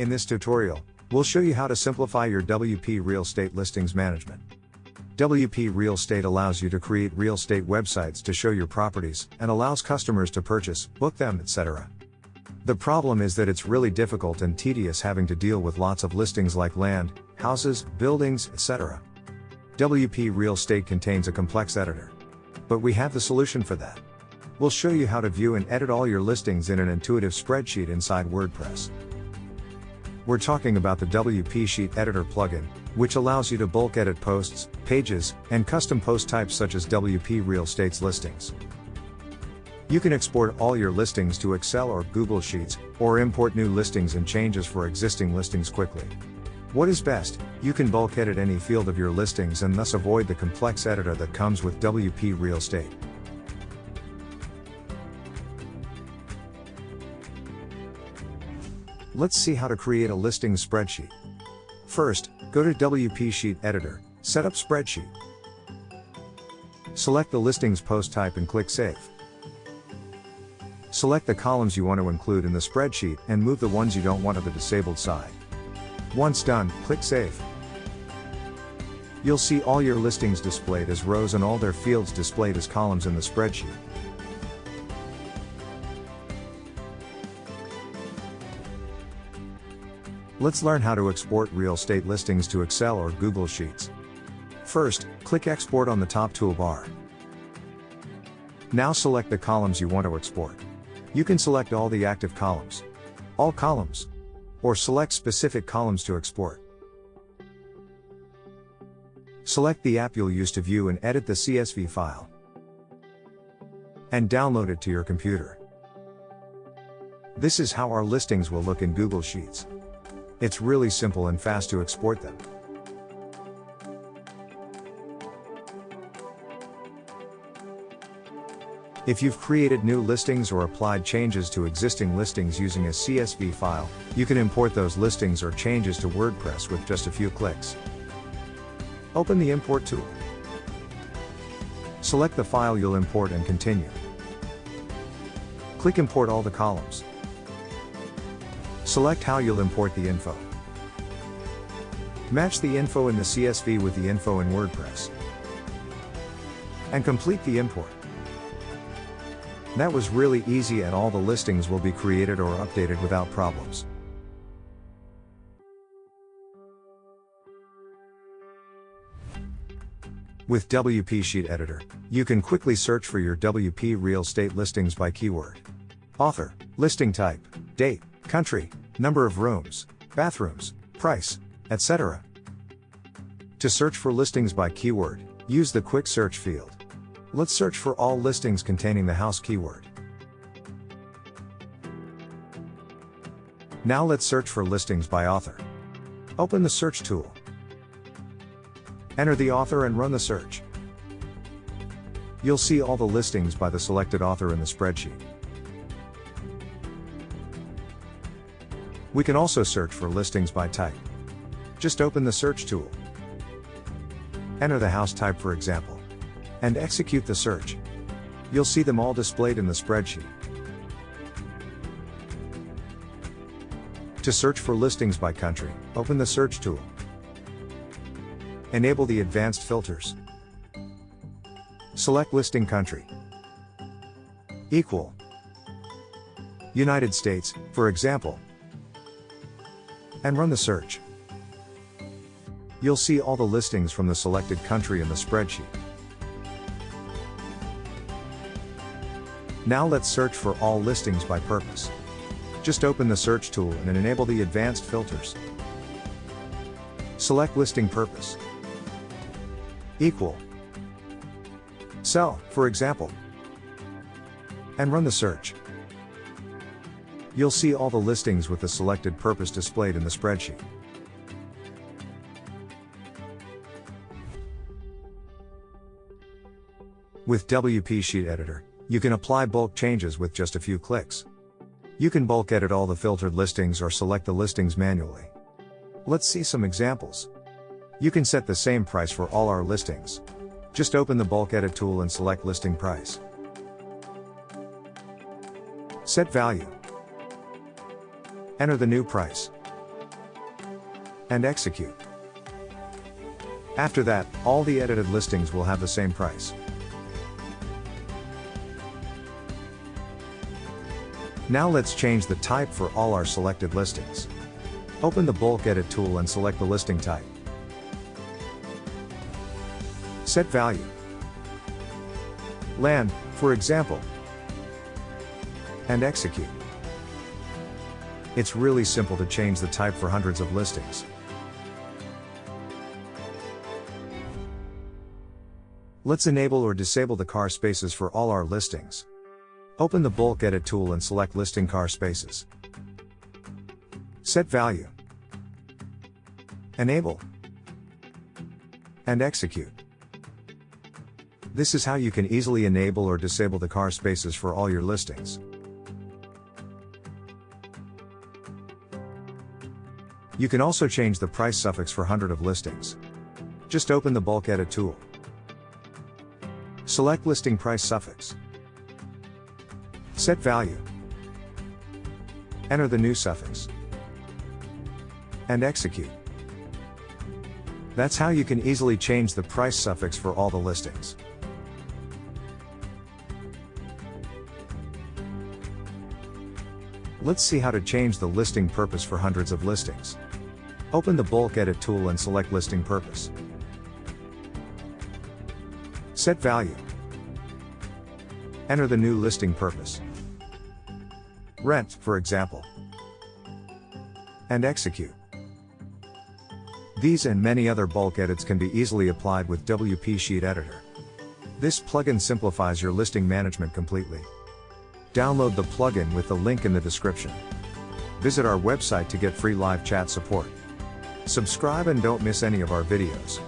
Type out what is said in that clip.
In this tutorial, we'll show you how to simplify your WP Real Estate listings management. WP Real Estate allows you to create real estate websites to show your properties and allows customers to purchase, book them, etc. The problem is that it's really difficult and tedious having to deal with lots of listings like land, houses, buildings, etc. WP Real Estate contains a complex editor. But we have the solution for that. We'll show you how to view and edit all your listings in an intuitive spreadsheet inside WordPress. We're talking about the WP Sheet Editor plugin, which allows you to bulk edit posts, pages, and custom post types such as WP Real Estate's listings. You can export all your listings to Excel or Google Sheets, or import new listings and changes for existing listings quickly. What is best, you can bulk edit any field of your listings and thus avoid the complex editor that comes with WP Real Estate. Let's see how to create a listing spreadsheet. First, go to WP Sheet Editor, set up Spreadsheet. Select the listings post type and click Save. Select the columns you want to include in the spreadsheet and move the ones you don't want to the disabled side. Once done, click Save. You'll see all your listings displayed as rows and all their fields displayed as columns in the spreadsheet. Let's learn how to export real estate listings to Excel or Google Sheets. First, click Export on the top toolbar. Now select the columns you want to export. You can select all the active columns, all columns, or select specific columns to export. Select the app you'll use to view and edit the CSV file, and download it to your computer. This is how our listings will look in Google Sheets. It's really simple and fast to export them. If you've created new listings or applied changes to existing listings using a CSV file, you can import those listings or changes to WordPress with just a few clicks. Open the Import tool. Select the file you'll import and continue. Click Import all the columns. Select how you'll import the info. Match the info in the CSV with the info in WordPress. And complete the import. That was really easy, and all the listings will be created or updated without problems. With WP Sheet Editor, you can quickly search for your WP Real Estate listings by keyword, author, listing type, date, country, number of rooms, bathrooms, price, etc. To search for listings by keyword, use the quick search field. Let's search for all listings containing the house keyword. Now let's search for listings by author. Open the search tool. Enter the author and run the search. You'll see all the listings by the selected author in the spreadsheet. We can also search for listings by type. Just open the search tool. Enter the house type, for example, and execute the search. You'll see them all displayed in the spreadsheet. To search for listings by country, open the search tool. Enable the advanced filters. Select listing country equal United States, for example, and run the search. You'll see all the listings from the selected country in the spreadsheet. Now let's search for all listings by purpose. Just open the search tool and enable the advanced filters. Select listing purpose equal sell, for example, and run the search. You'll see all the listings with the selected purpose displayed in the spreadsheet. With WP Sheet Editor, you can apply bulk changes with just a few clicks. You can bulk edit all the filtered listings or select the listings manually. Let's see some examples. You can set the same price for all our listings. Just open the bulk edit tool and select listing price. Set value. Enter the new price. and execute. After that, all the edited listings will have the same price. Now let's change the type for all our selected listings. Open the bulk edit tool and select the listing type. Set value. Land, for example, and execute. It's really simple to change the type for hundreds of listings. Let's enable or disable the car spaces for all our listings. Open the bulk edit tool and select listing car spaces. Set value. Enable. And execute. This is how you can easily enable or disable the car spaces for all your listings. You can also change the price suffix for 100 of listings. Just open the bulk edit tool. Select listing price suffix. Set value. Enter the new suffix. And execute. That's how you can easily change the price suffix for all the listings. Let's see how to change the listing purpose for hundreds of listings. Open the bulk edit tool and select listing purpose. Set value. Enter the new listing purpose. Rent, for example. And execute. These and many other bulk edits can be easily applied with WP Sheet Editor. This plugin simplifies your listing management completely. Download the plugin with the link in the description. Visit our website to get free live chat support. Subscribe and don't miss any of our videos.